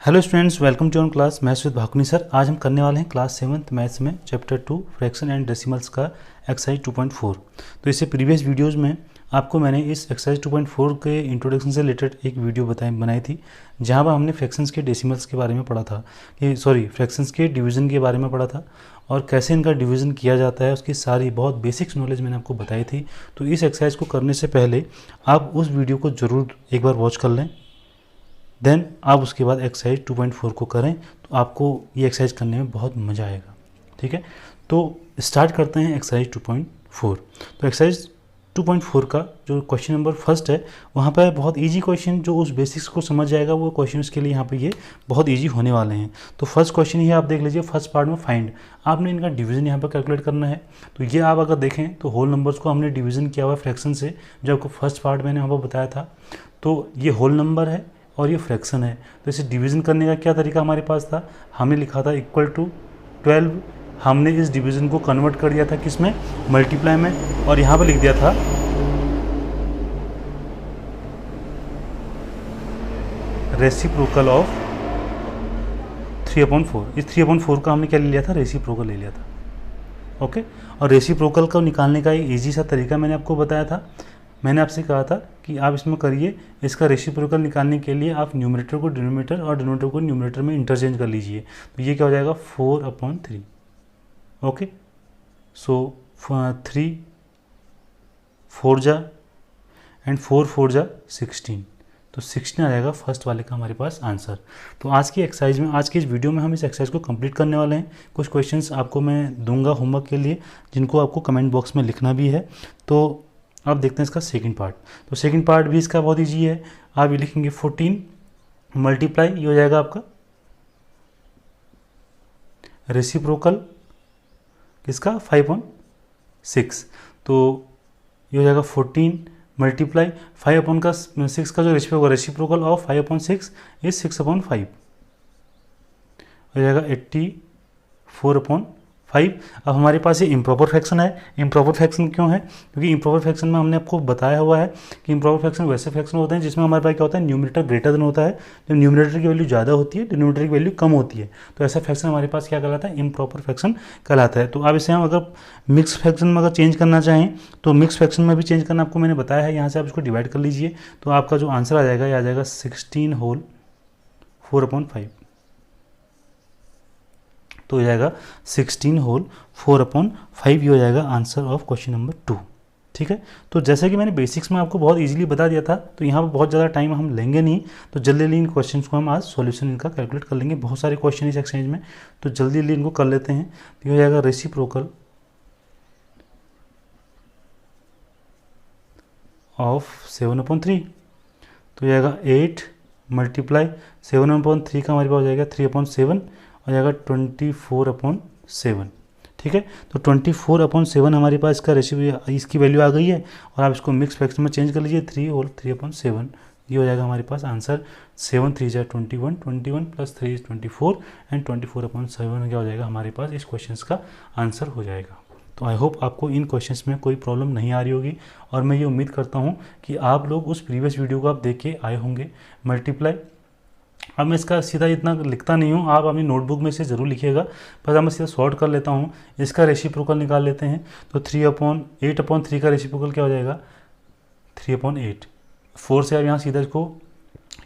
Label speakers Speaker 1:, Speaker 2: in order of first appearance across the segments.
Speaker 1: Hello students, welcome to on class maths with Bhakuni sir. आज हम करने वाले हैं क्लास 7th मैथ्स में चैप्टर 2 फ्रैक्शन एंड डेसिमल्स का एक्सरसाइज 2.4। तो इससे प्रीवियस वीडियोस में आपको मैंने इस एक्सरसाइज 2.4 के इंट्रोडक्शन से रिलेटेड एक वीडियो बनाई थी, जहां पर हमने फ्रैक्शंस के डेसिमल्स के बारे में पढ़ा था फ्रैक्शंस के डिवीज़न के बारे में पढ़ा था और कैसे इनका डिवीज़न किया जाता है, उसकी सारी बहुत बेसिक्स नॉलेज मैंने आपको बताई थी। तो इस एक्सरसाइज को करने से पहले आप उस वीडियो को ज़रूर एक बार वॉच कर लें, देन आप उसके बाद एक्सरसाइज 2.4 को करें तो आपको ये एक्सरसाइज करने में बहुत मज़ा आएगा। ठीक है, तो स्टार्ट करते हैं एक्सरसाइज 2.4। तो एक्सरसाइज 2.4 का जो क्वेश्चन नंबर फर्स्ट है, वहाँ पर बहुत इजी क्वेश्चन, जो उस बेसिक्स को समझ जाएगा वो क्वेश्चन के लिए यहाँ पे ये बहुत इजी होने वाले हैं। तो फर्स्ट क्वेश्चन ही आप देख लीजिए, फर्स्ट पार्ट में फाइंड, आपने इनका डिवीज़न यहाँ पर कैलकुलेट करना है। तो ये आप अगर देखें तो होल नंबर्स को हमने डिवीज़न किया हुआ है फ्रैक्शन से, जो आपको फर्स्ट पार्ट मैंने यहाँ पर बताया था। तो ये होल नंबर है और ये फ्रैक्शन है, तो इसे डिवीज़न करने का क्या तरीका हमारे पास था, हमने लिखा था इक्वल टू 12। हमने इस डिवीज़न को कन्वर्ट कर दिया था किस में, मल्टीप्लाई में, और यहाँ पर लिख दिया था रेसिप्रोकल ऑफ 3/4। इस 3/4 का हमने क्या ले लिया था, रेसिप्रोकल ले लिया था। ओके, और रेसिप्रोकल को निकालने का एक ईजी सा तरीका मैंने आपको बताया था। मैंने आपसे कहा था कि आप इसमें करिए, इसका रेसिप्रोकल निकालने के लिए आप न्यूमरेटर को डिनोमिनेटर और डिनोमिनेटर को न्यूमरेटर में इंटरचेंज कर लीजिए। तो ये क्या हो जाएगा, 4/3। ओके, सो 3 4 जा एंड 4 4 जा 16, तो 16 आ जाएगा फर्स्ट वाले का हमारे पास आंसर। तो आज की एक्सरसाइज में, आज की इस वीडियो में हम इस एक्सरसाइज को कंप्लीट करने वाले हैं। कुछ क्वेश्चंस आपको मैं दूंगा होमवर्क के लिए, जिनको आपको कमेंट बॉक्स में लिखना भी है। तो अब देखते हैं इसका सेकंड पार्ट। तो सेकंड पार्ट भी इसका बहुत इजी है। आप ये लिखेंगे 14 मल्टीप्लाई, ये हो जाएगा आपका रेसिप्रोकल किसका, 5/6। तो ये हो जाएगा 14 मल्टीप्लाई 5/6 का जो रेसिप्रोकल ऑफ 5/6 इज 6/5, हो जाएगा 84/5। अब हमारे पास ये इम्प्रॉपर फ्रैक्शन है। इम्प्रॉपर फ्रैक्शन क्यों है, क्योंकि इम्प्रॉपर फ्रैक्शन में हमने आपको बताया हुआ है कि इम्प्रॉपर फ्रैक्शन वैसे फ्रैक्शन होते हैं जिसमें हमारे पास क्या होता है, न्यूमरेटर ग्रेटर देन होता है। जब न्यूमरेटर की वैल्यू ज़्यादा होती है, डिनोमिनेटर की वैल्यू कम होती है, तो ऐसा फ्रैक्शन हमारे पास क्या कहलाता है, इम्प्रॉपर फ्रैक्शन कहलाता है। तो अब इसे हम अगर मिक्स फ्रैक्शन में अगर चेंज करना चाहें तो मिक्स फ्रैक्शन में भी चेंज करना आपको मैंने बताया है। यहाँ से आप इसको डिवाइड कर लीजिए, तो आपका जो आंसर आ जाएगा, ये आ जाएगा 16 होल 4/5। तो हो जाएगा 16 होल 4/5, ये हो जाएगा आंसर ऑफ क्वेश्चन नंबर 2। ठीक है, तो जैसे कि मैंने बेसिक्स में आपको बहुत इजीली बता दिया था, तो यहाँ पर बहुत ज़्यादा टाइम हम लेंगे नहीं। तो जल्दी जल्दी इन क्वेश्चंस को हम आज सॉल्यूशन इनका कैलकुलेट कर लेंगे। बहुत सारे क्वेश्चन इस एक्सचेंज में, तो जल्दी जल्दी इनको कर लेते हैं। तो ये हो जाएगा रेसिप्रोकल ऑफ 7/3, तो हो जाएगा 8 मल्टीप्लाई 7/3 का हमारे पास हो जाएगा 3/7, हो जाएगा 24/7। ठीक है, तो 24/7 हमारे पास इसका इसकी वैल्यू आ गई है। और आप इसको मिक्स फ्रैक्शन में चेंज कर लीजिए, 3 होल 3/7, ये हो जाएगा हमारे पास आंसर। 7 3 जा 21, 21 प्लस 3 इज 24 एंड 24/7 क्या हो जाएगा हमारे पास, इस क्वेश्चन का आंसर हो जाएगा। तो आई होप आपको इन क्वेश्चंस में कोई प्रॉब्लम नहीं आ रही होगी, और मैं ये उम्मीद करता हूँ कि आप लोग उस प्रीवियस वीडियो को आप देख के आए होंगे। मल्टीप्लाई, अब मैं इसका सीधा इतना लिखता नहीं हूँ, आप अपनी नोटबुक में से ज़रूर लिखिएगा, पर अब मैं सीधा सॉर्ट कर लेता हूँ। इसका रेसिप्रोकल निकाल लेते हैं, तो 8/3 का रेसिप्रोकल क्या हो जाएगा, 3/8। 4 से आप यहाँ सीधा इसको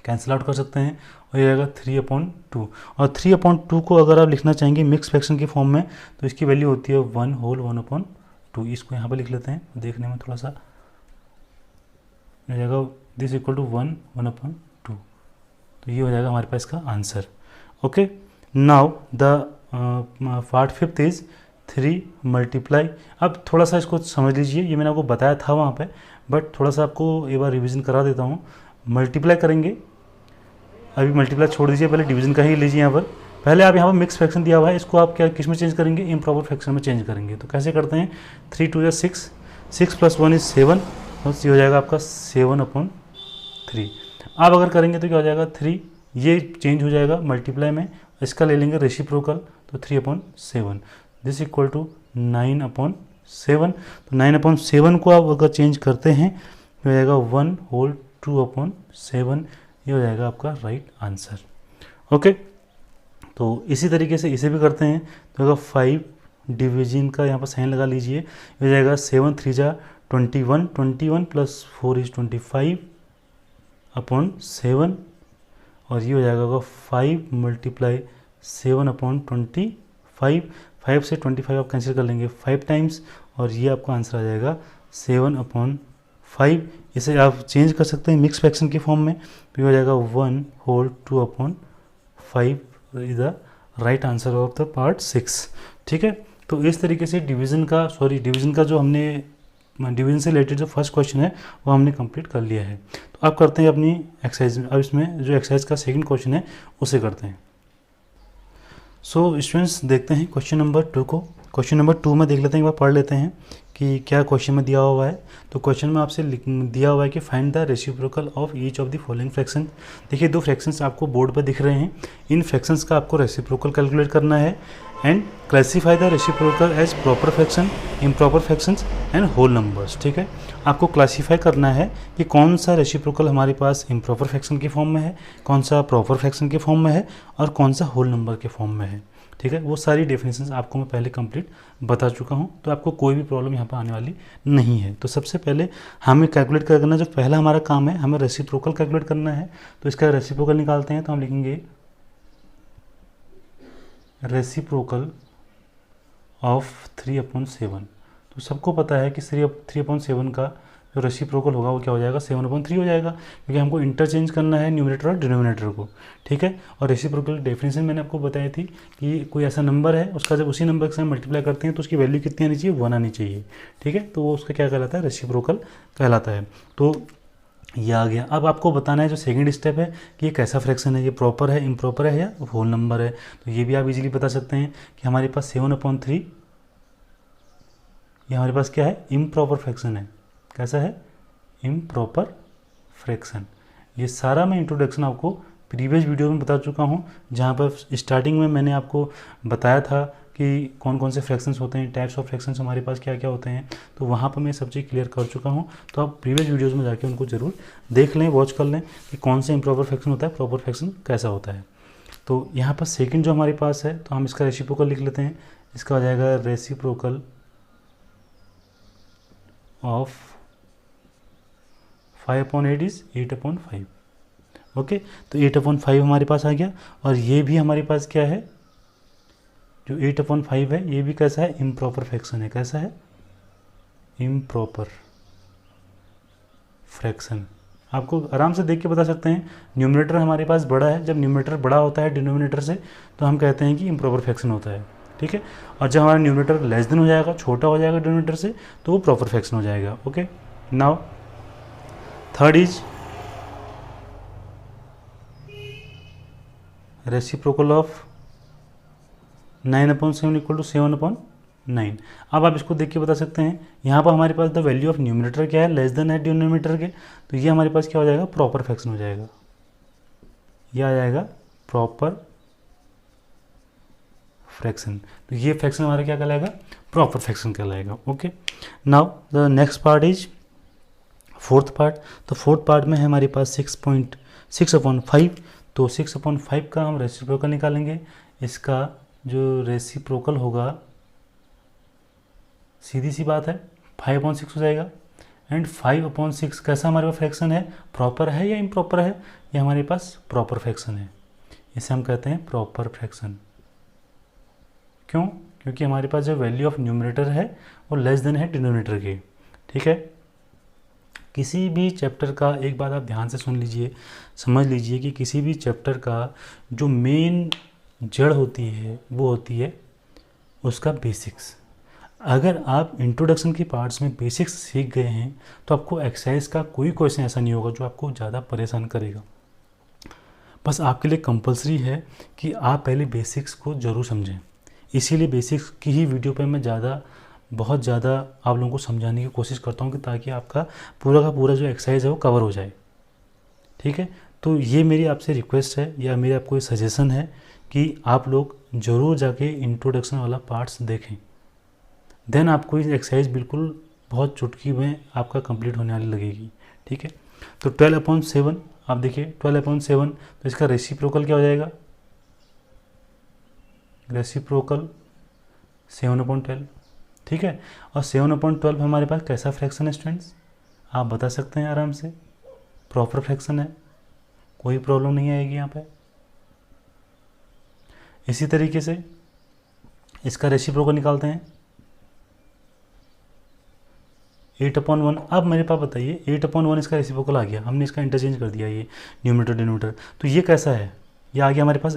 Speaker 1: कैंसिल आउट कर सकते हैं, हो जाएगा 3/2। और 3/2 को अगर आप लिखना चाहेंगे मिक्स फ्रैक्शन की फॉर्म में, तो इसकी वैल्यू होती है 1 होल 1/2। इसको यहाँ पर लिख लेते हैं, देखने में थोड़ा सा हो जाएगा, दिस इक्वल टू 1/2। तो ये हो जाएगा हमारे पास इसका answer. Okay, now the part 5th is 3 multiply. अब थोड़ा सा इसको समझ लीजिए, ये मैंने आपको बताया था वहाँ पे, बट थोड़ा सा आपको एक बार रिवीजन करा देता हूँ। मल्टीप्लाई करेंगे, अभी मल्टीप्लाई छोड़ दीजिए, पहले डिवीजन का ही लीजिए। यहाँ पर पहले आप यहाँ पर मिक्स फ्रैक्शन दिया हुआ है, इसको आप क्या किस में चेंज करेंगे, इम्प्रॉपर फ्रैक्शन में चेंज करेंगे। तो कैसे करते हैं, 3 2 जा 6, 6 + 1 = 7, तो ये हो जाएगा आपका 7/3। आप अगर करेंगे तो क्या हो जाएगा, 3, ये चेंज हो जाएगा मल्टीप्लाई में, इसका ले लेंगे रेसिप्रोकल, तो 3/7, दिस इक्वल टू 9/7। तो 9/7 को आप अगर चेंज करते हैं तो हो जाएगा 1 होल 2/7, ये हो जाएगा आपका राइट आंसर। ओके, तो इसी तरीके से इसे भी करते हैं। तो होगा 5 डिवीजन का यहाँ पर साइन लगा लीजिए, हो जाएगा 7 3 जा 21, 21 प्लस 4 इज 25 अपॉन 7, और ये हो जाएगा 5 मल्टीप्लाई 7 अपॉन 25, 5 से 25 आप कैंसिल कर लेंगे 5 टाइम्स, और ये आपका आंसर आ जाएगा 7 अपॉन 5। इसे आप चेंज कर सकते हैं मिक्स फ्रैक्शन के फॉर्म में, तो ये हो जाएगा 1 whole 2 upon 5 is the right answer of the part 6। ठीक है, तो इस तरीके से डिवीज़न का जो हमने डिवीजन से रिलेटेड जो फर्स्ट क्वेश्चन है वो हमने कंप्लीट कर लिया है। तो अब करते हैं अपनी एक्सरसाइज में। अब इसमें जो एक्सरसाइज का सेकंड क्वेश्चन है उसे करते हैं। सो स्टूडेंट्स देखते हैं क्वेश्चन नंबर 2 को। क्वेश्चन नंबर 2 में देख लेते हैं, एक बार पढ़ लेते हैं कि क्या क्वेश्चन में दिया हुआ है। तो क्वेश्चन में आपसे दिया हुआ है कि find the reciprocal of each of the following fraction. देखिए 2 फ्रैक्शंस आपको बोर्ड पर दिख रहे हैं, इन फ्रैक्शंस का आपको रेसिप्रोकल कैलकुलेट करना है and classify the reciprocal as proper fraction, improper fractions and whole numbers. ठीक है, आपको क्लासीफाई करना है कि कौन सा रेसिप्रोकल हमारे पास इम्प्रॉपर फ्रैक्शन के फॉर्म में है, कौन सा प्रॉपर फ्रैक्शन के फॉर्म में है और कौन सा होल नंबर के फॉर्म में है। ठीक है, वो सारी डेफिनेशंस आपको मैं पहले कंप्लीट बता चुका हूँ, तो आपको कोई भी प्रॉब्लम यहाँ पर आने वाली नहीं है। तो सबसे पहले हमें कैलकुलेट करना, जो पहला हमारा काम है हमें रेसिप्रोकल कैलकुलेट करना है। तो इसका रेसिप्रोकल निकालते हैं, तो हम लिखेंगे रेसिप्रोकल ऑफ 3/7। तो सबको पता है कि 3/7 का जो रेसिप्रोकल होगा वो क्या हो जाएगा, 7/3 हो जाएगा, क्योंकि हमको इंटरचेंज करना है न्यूमरेटर और डिनोमिनेटर को। ठीक है, और रेसिप्रोकल डेफिनेशन मैंने आपको बताई थी कि कोई ऐसा नंबर है, उसका जब उसी नंबर के साथ मल्टीप्लाई करते हैं तो उसकी वैल्यू कितनी आनी चाहिए, 1 आनी चाहिए। ठीक है, तो वो उसका क्या कहलाता है, रेसिप्रोकल कहलाता है। तो ये आ गया। अब आपको बताना है जो सेकंड स्टेप है कि ये कैसा फ्रैक्शन है, ये प्रॉपर है, इम्प्रॉपर है या होल नंबर है। तो ये भी आप इजीली बता सकते हैं कि हमारे पास 7/3 ये हमारे पास क्या है, इम्प्रॉपर फ्रैक्शन है। कैसा है, इम्प्रॉपर फ्रैक्शन। ये सारा मैं इंट्रोडक्शन आपको प्रीवियस वीडियो में बता चुका हूँ, जहाँ पर स्टार्टिंग में मैंने आपको बताया था कि कौन कौन से फ्रैक्शंस होते हैं, टाइप्स ऑफ फ्रैक्शंस हमारे पास क्या क्या होते हैं। तो वहाँ पर मैं सब चीज़ क्लियर कर चुका हूँ। तो आप प्रीवियस वीडियोज़ में जाके उनको ज़रूर देख लें, वॉच कर लें कि कौन से इम्प्रॉपर फ्रैक्शन होता है, प्रॉपर फ्रैक्शन कैसा होता है। तो यहाँ पर सेकेंड जो हमारे पास है, तो हम इसका रेसिप्रोकल लिख लेते हैं। इसका हो जाएगा रेसिप्रोकल ऑफ 5/8 इज 8/5। ओके, तो 8/5 हमारे पास आ गया। और ये भी हमारे पास क्या है, जो 8/5 है ये भी कैसा है, इम्प्रॉपर फ्रैक्शन है। कैसा है, इम्प्रॉपर फ्रैक्शन। आपको आराम से देख के बता सकते हैं, न्यूमरेटर हमारे पास बड़ा है, जब न्यूमरेटर बड़ा होता है डिनोमिनेटर से तो हम कहते हैं कि इम्प्रॉपर फ्रैक्शन होता है। ठीक है, और जब हमारा न्यूमरेटर लेस देन हो जाएगा, छोटा हो जाएगा डिनोमिनेटर से, तो वो प्रॉपर फ्रैक्शन हो जाएगा। Okay, now third is reciprocal of 9/7 equal to 7/9। अब आप इसको देख के बता सकते हैं, यहाँ पर हमारे पास द वैल्यू ऑफ न्यूमरेटर क्या है, लेस देन है डिनोमिनेटर के, तो ये हमारे पास क्या हो जाएगा, प्रॉपर फ्रैक्शन हो जाएगा। ये आ जाएगा प्रॉपर फ्रैक्शन। तो ये फ्रैक्शन हमारा क्या कहलाएगा, प्रॉपर फ्रैक्शन कहलाएगा। Okay, now the next part is fourth part. तो फोर्थ पार्ट में है हमारे पास 6/5। तो 6/5 का हम रेसिप्रोकल निकालेंगे। इसका जो रेसिप्रोकल होगा, सीधी सी बात है, 5/6 हो जाएगा। एंड 5/6 कैसा हमारे पास फ्रैक्शन है, प्रॉपर है या इम्प्रॉपर है, ये हमारे पास प्रॉपर फ्रैक्शन है। इसे हम कहते हैं प्रॉपर फ्रैक्शन। क्यों, क्योंकि हमारे पास जो वैल्यू ऑफ न्यूमरेटर है वो लेस देन है डिनोमिनेटर के। ठीक है, किसी भी चैप्टर का एक बात आप ध्यान से सुन लीजिए, समझ लीजिए कि किसी भी चैप्टर का जो मेन जड़ होती है वो होती है उसका बेसिक्स। अगर आप इंट्रोडक्शन के पार्ट्स में बेसिक्स सीख गए हैं तो आपको एक्सरसाइज का कोई क्वेश्चन ऐसा नहीं होगा जो आपको ज़्यादा परेशान करेगा। बस आपके लिए कंपलसरी है कि आप पहले बेसिक्स को ज़रूर समझें। इसीलिए बेसिक्स की ही वीडियो पर मैं बहुत ज़्यादा आप लोगों को समझाने की कोशिश करता हूँ कि ताकि आपका पूरा का पूरा जो एक्सरसाइज है वो कवर हो जाए। ठीक है, तो ये मेरी आपसे रिक्वेस्ट है या मेरी आपको सजेशन है कि आप लोग ज़रूर जाके इंट्रोडक्शन वाला पार्ट्स देखें, देन आपको ये एक्सरसाइज बिल्कुल बहुत चुटकी में आपका कंप्लीट होने वाली लगेगी। ठीक है, तो 12/7 आप देखिए 12/7, तो इसका रेसिप्रोकल क्या हो जाएगा, रेसिप्रोकल 7/12, ठीक है। और 7/12 हमारे पास कैसा फ्रैक्शन है स्टूडेंट्स, आप बता सकते हैं आराम से, प्रॉपर फ्रैक्शन है, कोई प्रॉब्लम नहीं आएगी यहाँ पे। इसी तरीके से इसका रेसिप्रोकल निकालते हैं 8/1। अब मेरे पास बताइए 8/1 इसका रेसिप्रोकल आ गया, हमने इसका इंटरचेंज कर दिया, ये न्यूमरेटर डिनोमिनेटर, तो ये कैसा है, ये आ गया हमारे पास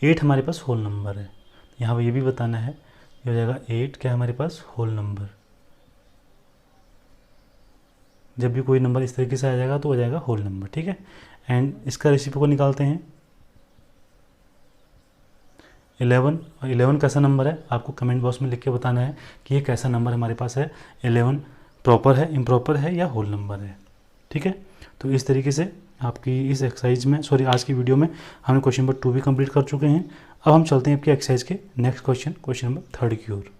Speaker 1: 8 हमारे पास होल नंबर है। यहाँ पर ये भी बताना है, ये हो जाएगा 8 क्या है हमारे पास होल नंबर। जब भी कोई नंबर इस तरीके से आ जाएगा तो हो जाएगा होल नंबर, ठीक है। एंड इसका रेसिप्रोकल निकालते हैं 11। और 11 कैसा नंबर है, आपको कमेंट बॉक्स में लिख के बताना है कि ये कैसा नंबर हमारे पास है, 11 प्रॉपर है, इम्प्रॉपर है या होल नंबर है, ठीक है। तो इस तरीके से आपकी इस एक्सरसाइज में, सॉरी आज की वीडियो में हमने क्वेश्चन नंबर 2 भी कंप्लीट कर चुके हैं। अब हम चलते हैं आपकी एक्सरसाइज के नेक्स्ट क्वेश्चन नंबर 3 की ओर।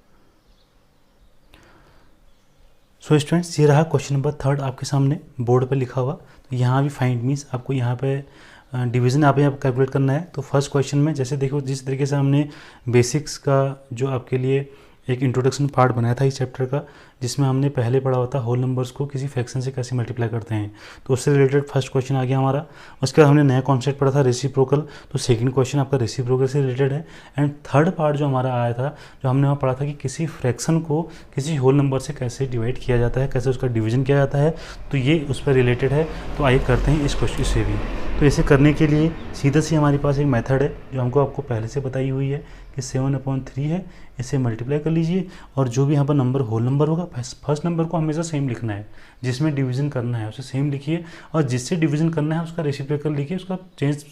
Speaker 1: सो स्टूडेंट्स, ये रहा क्वेश्चन नंबर 3 आपके सामने बोर्ड पे लिखा हुआ। तो यहाँ भी फाइंड मीन्स आपको यहाँ पे डिवीज़न आप यहाँ कैलकुलेट करना है। तो फर्स्ट क्वेश्चन में जैसे देखो, जिस तरीके से हमने बेसिक्स का जो आपके लिए एक इंट्रोडक्शन पार्ट बनाया था इस चैप्टर का, जिसमें हमने पहले पढ़ा हुआ था होल नंबर्स को किसी फ्रैक्शन से कैसे मल्टीप्लाई करते हैं, तो उससे रिलेटेड फर्स्ट क्वेश्चन आ गया हमारा। उसके बाद हमने नया कॉन्सेप्ट पढ़ा था रेसिप्रोकल, तो सेकंड क्वेश्चन आपका रेसिप्रोकल से रिलेटेड है। एंड थर्ड पार्ट जो हमारा आया था, जो हमने वहाँ पढ़ा था कि किसी फ्रैक्शन को किसी होल नंबर से कैसे डिवाइड किया जाता है, कैसे उसका डिवीजन किया जाता है, तो ये उस पर रिलेटेड है। तो आइए करते हैं इस क्वेश्चन से भी। तो इसे करने के लिए सीधा सी हमारे पास एक मेथड है जो हमको आपको पहले से बताई हुई है कि 7/3 है, इसे मल्टीप्लाई कर लीजिए और जो भी यहाँ पर नंबर होल नंबर होगा, फर्स्ट नंबर को हमेशा सेम लिखना है, जिसमें डिवीजन करना है उसे सेम लिखिए, और जिससे डिवीजन करना है उसका रेसिप्रोकल लिखिए, उसका चेंज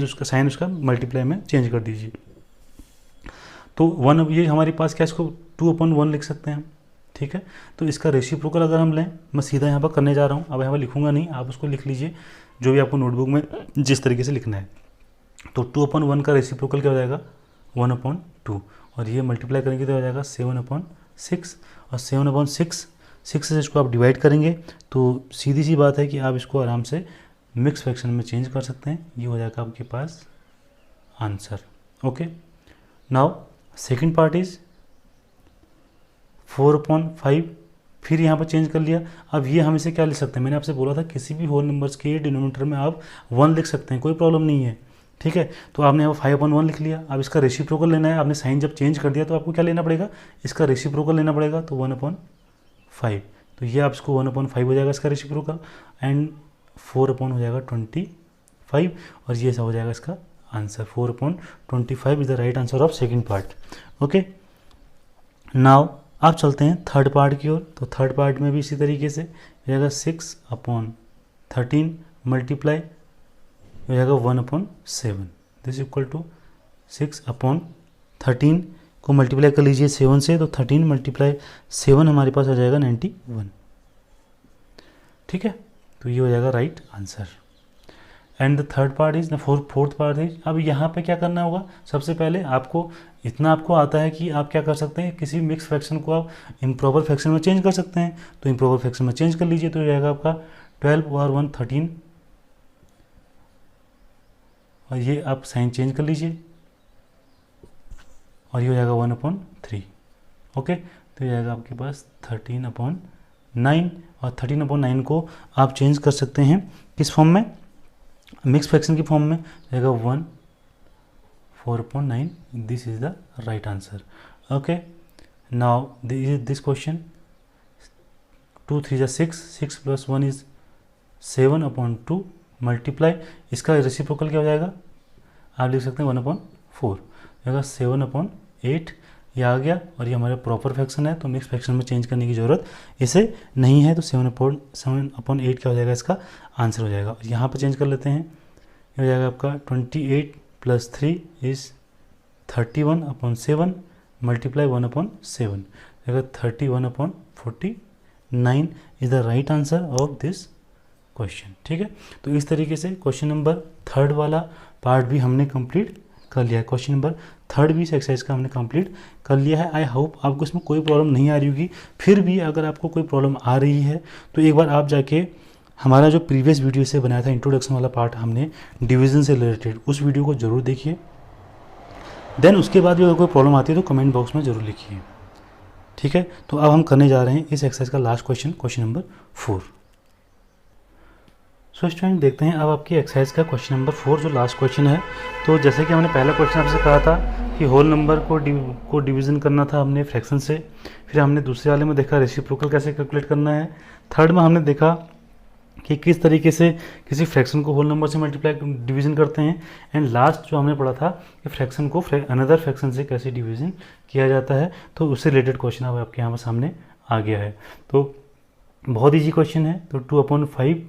Speaker 1: उसका साइन उसका मल्टीप्लाई में चेंज कर दीजिए। तो 1, ये हमारे पास क्या, इसको 2/1 लिख सकते हैं, ठीक है। तो इसका रेसिप्रोकल अगर हम लें, मैं सीधा यहाँ पर करने जा रहा हूँ, अब यहाँ पर लिखूँगा नहीं, आप उसको लिख लीजिए जो भी आपको नोटबुक में जिस तरीके से लिखना है। तो 2/1 का रेसिप्रोकल क्या हो जाएगा 1/2, और ये मल्टीप्लाई करेंगे तो हो जाएगा 7/6, और 7/6 से इसको आप डिवाइड करेंगे तो सीधी सी बात है कि आप इसको आराम से मिक्स फ्रैक्शन में चेंज कर सकते हैं, ये हो जाएगा आपके पास answer. Okay, now second part is 4/5, फिर यहाँ पर चेंज कर लिया। अब ये हम इसे क्या लिख सकते हैं, मैंने आपसे बोला था किसी भी होल नंबर्स के डिनोमिनेटर में आप 1 लिख सकते हैं, कोई प्रॉब्लम नहीं है, ठीक है। तो आपने यहाँ 5/1 लिख लिया। अब इसका रेसिप्रोकल लेना है, आपने साइन जब चेंज कर दिया तो आपको क्या लेना पड़ेगा, इसका रेसिप्रोकल लेना पड़ेगा, तो 1/5, तो ये आप इसको 1/5 हो जाएगा इसका रेसिप्रोकल, एंड 4/, हो जाएगा 25, और ये सब हो जाएगा इसका answer. 4/25 is the right answer of second part. Okay, now आप चलते हैं थर्ड पार्ट की ओर। तो थर्ड पार्ट में भी इसी तरीके से हो जाएगा 6/13 मल्टीप्लाई हो जाएगा 1/7, दिस इक्वल टू 6/13 को मल्टीप्लाई कर लीजिए 7 से, तो 13 × 7 हमारे पास आ जाएगा 91, ठीक है। तो ये हो जाएगा right answer. And the third part is fourth part is, अब यहाँ पे क्या करना होगा, सबसे पहले आपको इतना आपको आता है कि आप क्या कर सकते हैं, किसी मिक्स फ्रैक्शन को आप इम्प्रॉपर फ्रैक्शन में चेंज कर सकते हैं। तो इम्प्रॉपर फ्रैक्शन में चेंज कर लीजिए, तो हो जाएगा आपका 12 और 1 13, और ये आप साइन चेंज कर लीजिए, और ये हो जाएगा 1/3। ओके, तो ये जाएगा आपके पास 13/9, और 13/9 को आप चेंज कर सकते हैं किस फॉर्म में, मिक्स फ्रैक्शन की फॉर्म में, जाएगा 1 4/9, this is the right answer. Okay, now this question 2 3 6, 6 + 1 is 7/2 multiply, इसका रेसिप्रोकल क्या हो जाएगा, आप लिख सकते हैं 1/4, जाएगा 7/8, ये आ गया, और ये हमारा प्रॉपर फ्रैक्शन है तो मिक्स फ्रैक्शन में चेंज करने की ज़रूरत इसे नहीं है। तो 7/8 क्या हो जाएगा, इसका आंसर हो जाएगा। और यहाँ पर चेंज कर लेते हैं, ये हो जाएगा आपका 28 + 3 इज 31/7 मल्टीप्लाई 1/7, जाएगा 31/49 is the right answer of this question, ठीक है। तो इस तरीके से क्वेश्चन नंबर 3 वाला पार्ट भी हमने कंप्लीट कर लिया है। क्वेश्चन नंबर 3 भी इस एक्सरसाइज का हमने कंप्लीट कर लिया है। आई होप आपको इसमें कोई प्रॉब्लम नहीं आ रही होगी। फिर भी अगर आपको कोई प्रॉब्लम आ रही है तो एक बार आप जाके हमारा जो प्रीवियस वीडियो से बनाया था इंट्रोडक्शन वाला पार्ट हमने डिवीज़न से रिलेटेड, उस वीडियो को ज़रूर देखिए। देन उसके बाद भी अगर कोई प्रॉब्लम आती है तो कमेंट बॉक्स में ज़रूर लिखिए, ठीक है। तो अब हम करने जा रहे हैं इस एक्सरसाइज का last question, question number 4। So student देखते हैं अब आपकी एक्सरसाइज का क्वेश्चन नंबर 4 जो लास्ट क्वेश्चन है। तो जैसे कि हमने पहला क्वेश्चन आपसे कहा था कि होल नंबर को डिवीज़न करना था हमने फ्रैक्शन से, फिर हमने दूसरे वाले में देखा रेसिप्रोकल कैसे कैलकुलेट करना है, थर्ड में हमने देखा कि किस तरीके से किसी फ्रैक्शन को होल नंबर से मल्टीप्लाई डिवीज़न करते हैं, एंड लास्ट जो हमने पढ़ा था कि फ्रैक्शन को अनदर फ्रैक्शन से कैसे डिवीज़न किया जाता है। तो उससे रिलेटेड क्वेश्चन अब आपके यहाँ पर सामने आ गया है। तो बहुत ईजी क्वेश्चन है। तो 2/5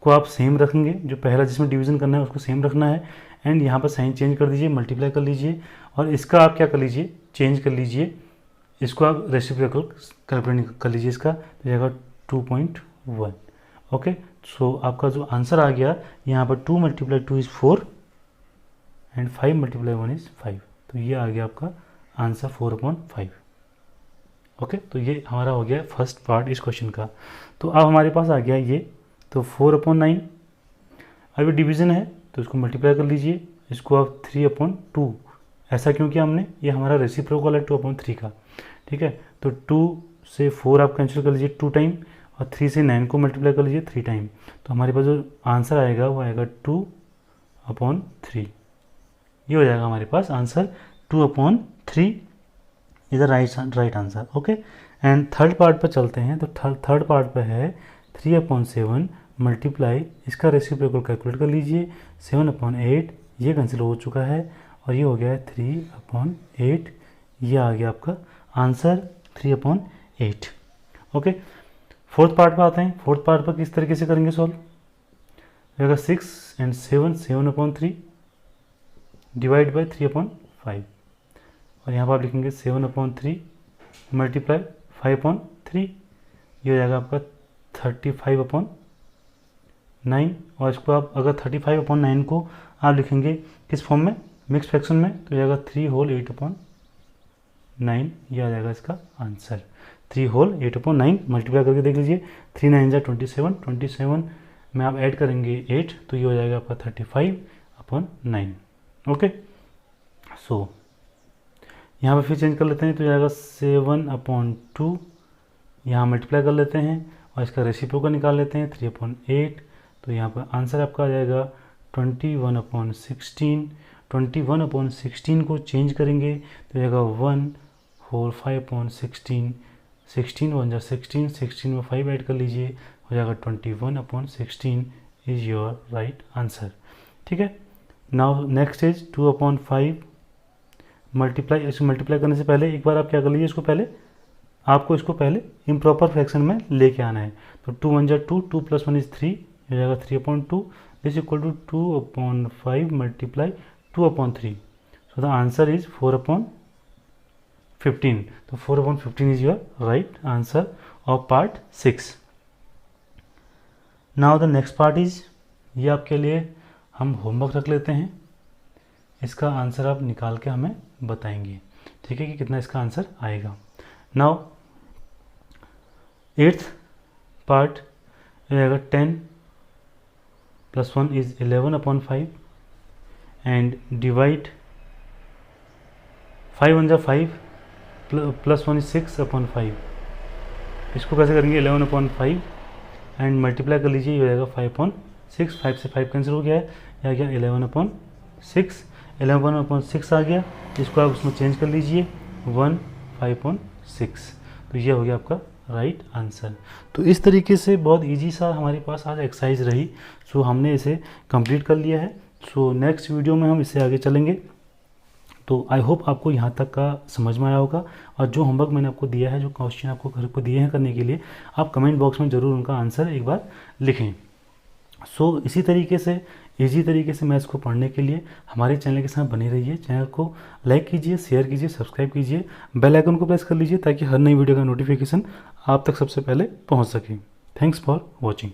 Speaker 1: को आप सेम रखेंगे, जो पहला जिसमें डिवीज़न करना है उसको सेम रखना है, एंड यहाँ पर साइन चेंज कर दीजिए, मल्टीप्लाई कर लीजिए, और इसका आप क्या कर लीजिए, चेंज कर लीजिए, इसको आप रेसिप्रोकल कैलकुलेट कर लीजिए, इसका तो जाएगा 2.1। ओके, सो आपका जो आंसर आ गया यहाँ पर 2 × 2 = 4 एंड 5 × 1 = 5। तो ये आ गया आपका आंसर 4/5। ओके, तो ये हमारा हो गया फर्स्ट पार्ट इस क्वेश्चन का। तो अब हमारे पास आ गया ये, तो 4/9 अभी डिवीज़न है तो इसको मल्टीप्लाई कर लीजिए, इसको आप 3/2, ऐसा क्यों किया हमने, ये हमारा रेसिप्रोकल है 2/3 का, ठीक है। तो 2 से 4 आप कैंसिल कर लीजिए 2 टाइम, और 3 से 9 को मल्टीप्लाई कर लीजिए 3 टाइम। तो हमारे पास जो आंसर आएगा वो आएगा 2/3। ये हो जाएगा हमारे पास answer 2/3 is the right answer. Okay, and third part पर चलते हैं। तो थर्ड पार्ट पर है 3/7 मल्टीप्लाई, इसका रेसिप्रोकल कैलकुलेट कर लीजिए, 7/8, ये कैंसिल हो चुका है, और ये हो गया है 3/8। ये आ गया आपका आंसर 3/8। ओके, फोर्थ पार्ट पर आते हैं। फोर्थ पार्ट पर किस तरीके से करेंगे सॉल्व, रहेगा 6 and 7, 7/3 डिवाइड बाई 3/5, और यहाँ पर आप लिखेंगे 7/3 मल्टीप्लाई 5/3, ये हो जाएगा आपका 35/9, और इसको आप अगर 35/9 को आप लिखेंगे किस फॉर्म में, मिक्स फ्रैक्शन में, तो जाएगा 3 होल 8/9, ये आ जाएगा इसका आंसर 3 होल 8/9। मल्टीप्लाई करके देख लीजिए, 3 9 जा 27, 27 में आप ऐड करेंगे 8, तो ये हो जाएगा आपका 35/9। ओके, सो यहाँ पे फिर चेंज कर लेते हैं, तो जाएगा 7/2, यहाँ मल्टीप्लाई कर लेते हैं, और इसका रेसिप्रोकल निकाल लेते हैं 3/8, तो यहाँ पर आंसर आपका आ जाएगा 21/16। 21/16 को चेंज करेंगे तो जाएगा 1 होल 5/16, 16 1 जा 16, 16 में 5 ऐड कर लीजिए, हो जाएगा 21/16 इज योर राइट आंसर, ठीक है। नाउ नेक्स्ट इज 2/5 मल्टीप्लाई, इसको मल्टीप्लाई करने से पहले एक बार आप क्या कर लीजिए, आपको इसको पहले इम्प्रॉपर फ्रैक्शन में लेके आना है। तो 2 1 जा 2, 2 + 1 = 3, हो जाएगा 3/2, this equal to 2/5 multiply 2/3, so the answer is 4/15। तो 4/15 is your right answer of part 6। Now the next part is, ये आपके लिए हम होमवर्क रख लेते हैं, इसका आंसर आप निकाल के हमें बताएंगे, ठीक है, कि कितना इसका आंसर आएगा। नाउ 8th पार्ट रहेगा 10 + 1 = 11/5 एंड डिवाइड 5 1 जा 5 + 1 = 6/5। इसको कैसे करेंगे, 11/5 एंड मल्टीप्लाई कर लीजिए, ये हो जाएगा 5/6, 5 से 5 कैंसिल हो गया है, यह आ गया 11/6, 11/6 आ गया, इसको आप उसमें चेंज कर लीजिए 1 5/6, तो ये हो गया आपका राइट आंसर। तो इस तरीके से बहुत इजी सा हमारे पास आज एक्सरसाइज रही, सो हमने इसे कंप्लीट कर लिया है। सो नेक्स्ट वीडियो में हम इससे आगे चलेंगे। तो आई होप आपको यहाँ तक का समझ में आया होगा, और जो होमवर्क मैंने आपको दिया है, जो क्वेश्चन आपको घर पर दिए हैं करने के लिए, आप कमेंट बॉक्स में ज़रूर उनका आंसर एक बार लिखें। सो इसी तरीके से इजी तरीके से मैथ्स को पढ़ने के लिए हमारे चैनल के साथ बने रहिए। चैनल को लाइक कीजिए, शेयर कीजिए, सब्सक्राइब कीजिए, बेल आइकन को प्रेस कर लीजिए ताकि हर नई वीडियो का नोटिफिकेशन आप तक सबसे पहले पहुंच सके। Thanks for watching.